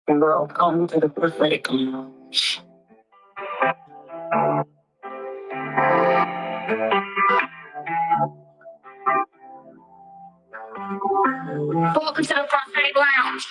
Welcome to the prophetic lounge. Welcome to the prophetic lounge.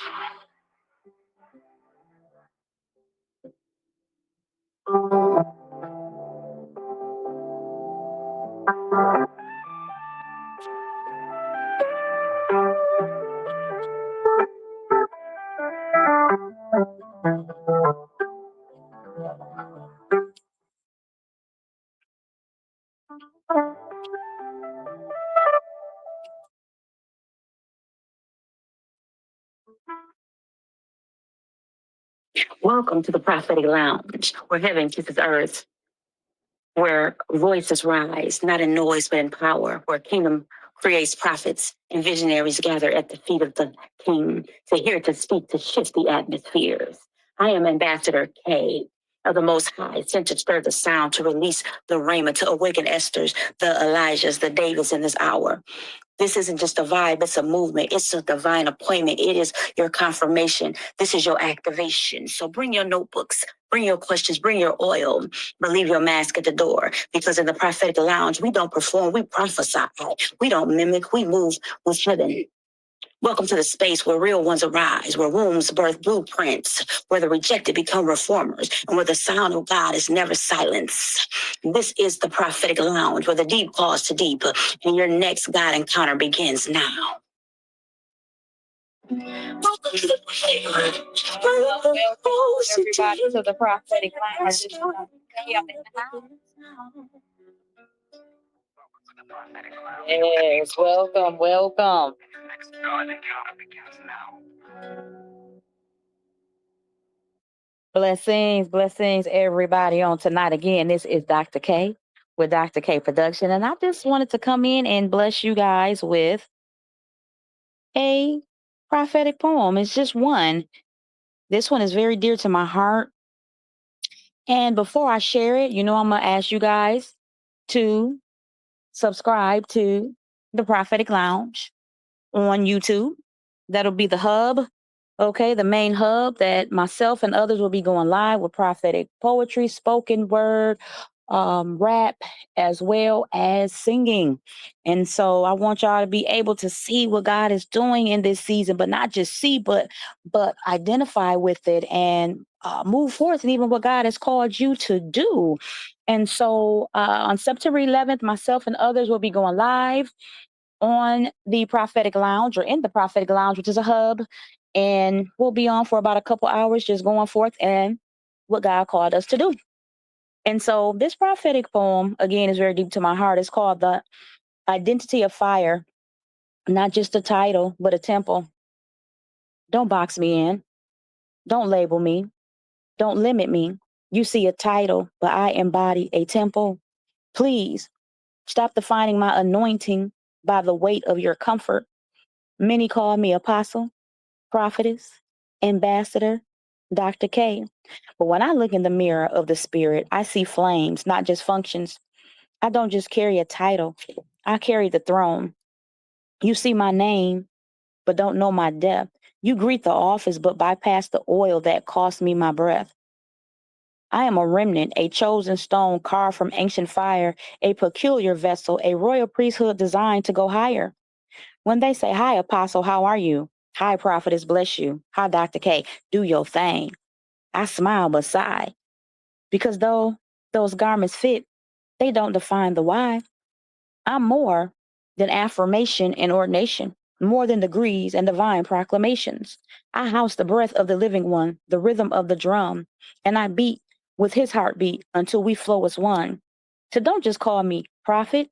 Welcome to the prophetic lounge, where heaven kisses earth, where voices rise, not in noise, but in power, where kingdom creates prophets and visionaries gather at the feet of the king to hear, to speak, to shift the atmospheres. I am Ambassador K of the Most High, sent to stir the sound, to release the rhema, to awaken Esther's, the Elijahs, the Davids in this hour. This isn't just a vibe, it's a movement. It's a divine appointment. It is your confirmation. This is your activation. So bring your notebooks, bring your questions, bring your oil, but leave your mask at the door. Because in the prophetic lounge, we don't perform, we prophesy. We don't mimic, we move with heaven. Welcome to the space where real ones arise, where wombs birth blueprints, where the rejected become reformers, and where the sound of God is never silenced. This is the prophetic lounge, where the deep calls to deep, and your next God encounter begins now. Welcome to the prophetic lounge. Welcome everybody to the prophetic lounge. Yes, welcome. Blessings, everybody on tonight. Again, this is Dr. K with Dr. K Production. And I just wanted to come in and bless you guys with a prophetic poem. It's just one. This one is very dear to my heart. And before I share it, I'm going to ask you guys to subscribe to the Prophetic Lounge on YouTube. That'll be the hub, okay, the main hub that myself and others will be going live with prophetic poetry, spoken word, rap, as well as singing. And so I want y'all to be able to see what God is doing in this season, but not just see, but identify with it and move forth and even what God has called you to do. And so on September 11th, myself and others will be going live on the Prophetic Lounge, or in the Prophetic Lounge, which is a hub. And we'll be on for about a couple hours just going forth and what God called us to do. And so this prophetic poem, again, is very deep to my heart. It's called The Identity of Fire. Not just a title, but a temple. Don't box me in. Don't label me. Don't limit me. You see a title, but I embody a temple. Please stop defining my anointing by the weight of your comfort. Many call me apostle, prophetess, ambassador, Dr. K. But when I look in the mirror of the spirit, I see flames, not just functions. I don't just carry a title, I carry the throne. You see my name, but don't know my depth. You greet the office, but bypass the oil that cost me my breath. I am a remnant, a chosen stone carved from ancient fire, a peculiar vessel, a royal priesthood designed to go higher. When they say, "Hi, Apostle, how are you?" "Hi, Prophetess, bless you." "Hi, Dr. K, do your thing." I smile but sigh, because though those garments fit, they don't define the why. I'm more than affirmation and ordination, more than degrees and divine proclamations. I house the breath of the living one, the rhythm of the drum, and I beat with his heartbeat until we flow as one. So don't just call me prophet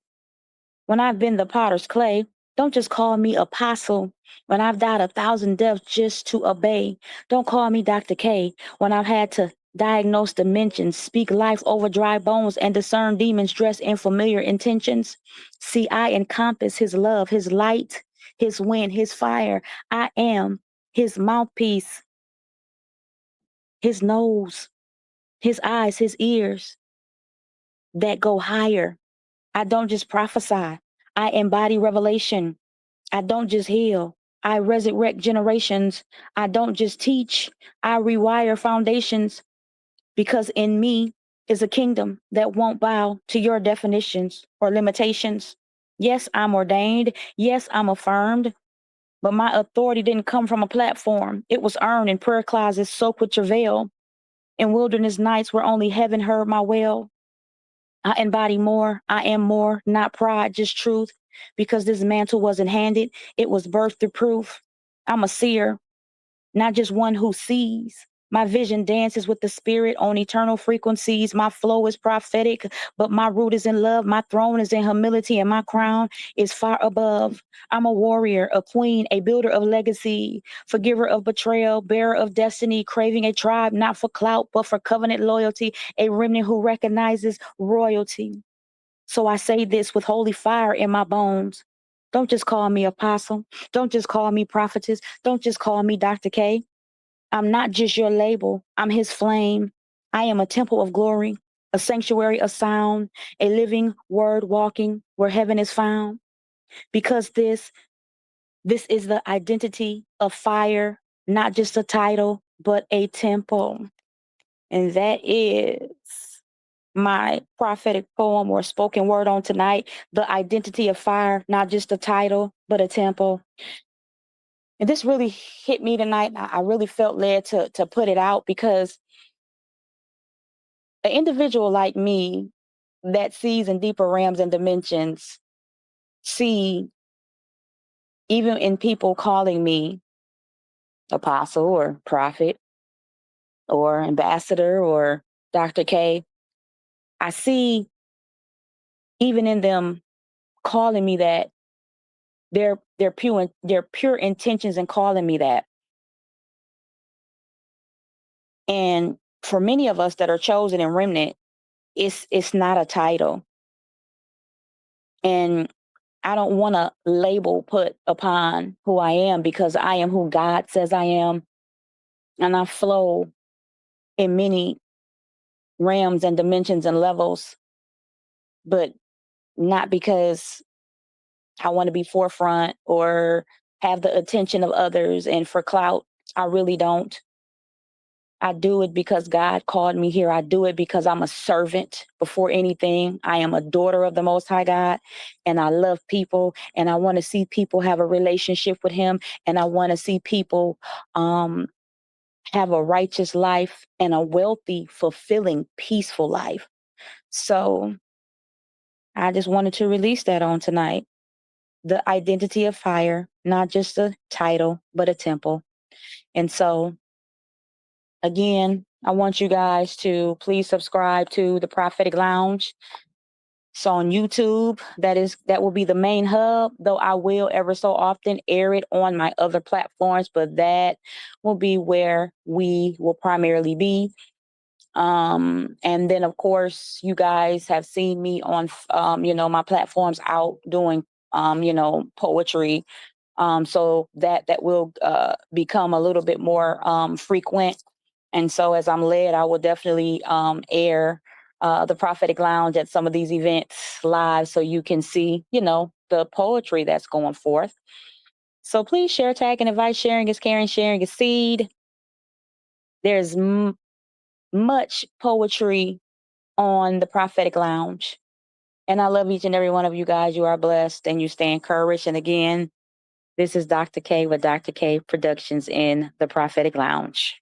when I've been the potter's clay. Don't just call me apostle when I've died 1,000 deaths just to obey. Don't call me Dr. K when I've had to diagnose dimensions, speak life over dry bones, and discern demons dressed in familiar intentions. See, I encompass his love, his light, his wind, his fire. I am his mouthpiece, his nose, his eyes, his ears that go higher. I don't just prophesy. I embody revelation. I don't just heal. I resurrect generations. I don't just teach, I rewire foundations, because in me is a kingdom that won't bow to your definitions or limitations. Yes, I'm ordained. Yes, I'm affirmed. But my authority didn't come from a platform. It was earned in prayer closets soaked with travail, in wilderness nights where only heaven heard my wail. I embody more. I am more, not pride, just truth. Because this mantle wasn't handed, it was birthed through proof. I'm a seer, not just one who sees. My vision dances with the spirit on eternal frequencies. My flow is prophetic, but my root is in love. My throne is in humility, and my crown is far above. I'm a warrior, a queen, a builder of legacy, forgiver of betrayal, bearer of destiny, craving a tribe not for clout, but for covenant loyalty, a remnant who recognizes royalty. So I say this with holy fire in my bones. Don't just call me apostle. Don't just call me prophetess. Don't just call me Dr. K. I'm not just your label. I'm his flame. I am a temple of glory, a sanctuary of sound, a living word walking where heaven is found. Because this is the identity of fire, not just a title, but a temple. And that is my prophetic poem or spoken word on tonight. The identity of fire, not just a title, but a temple. And this really hit me tonight. I really felt led to put it out, because an individual like me that sees in deeper realms and dimensions, see even in people calling me apostle or prophet or ambassador or Dr. K, I see even in them calling me that, their pure intentions in calling me that. And for many of us that are chosen and remnant, it's not a title. And I don't want a label put upon who I am, because I am who God says I am. And I flow in many realms and dimensions and levels, but not because I want to be forefront or have the attention of others and for clout. I really don't. I do it because God called me here. I do it because I'm a servant before anything. I am a daughter of the Most High God, and I love people, and I want to see people have a relationship with Him, and I want to see people have a righteous life and a wealthy, fulfilling, peaceful life. So I just wanted to release that on tonight. The identity of fire, not just a title, but a temple. And so, again, I want you guys to please subscribe to the Prophetic Lounge. So on YouTube, that will be the main hub, though I will ever so often air it on my other platforms, but that will be where we will primarily be. And then of course, you guys have seen me on my platforms out doing poetry. So that will become a little bit more frequent. And so as I'm led, I will definitely air the Prophetic Lounge at some of these events live, so you can see, the poetry that's going forth. So please share, tag, and invite. Sharing is caring, sharing is seed. There's much poetry on the Prophetic Lounge. And I love each and every one of you guys. You are blessed and you stay encouraged. And again, this is Dr. K with Dr. K Productions in the Prophetic Lounge.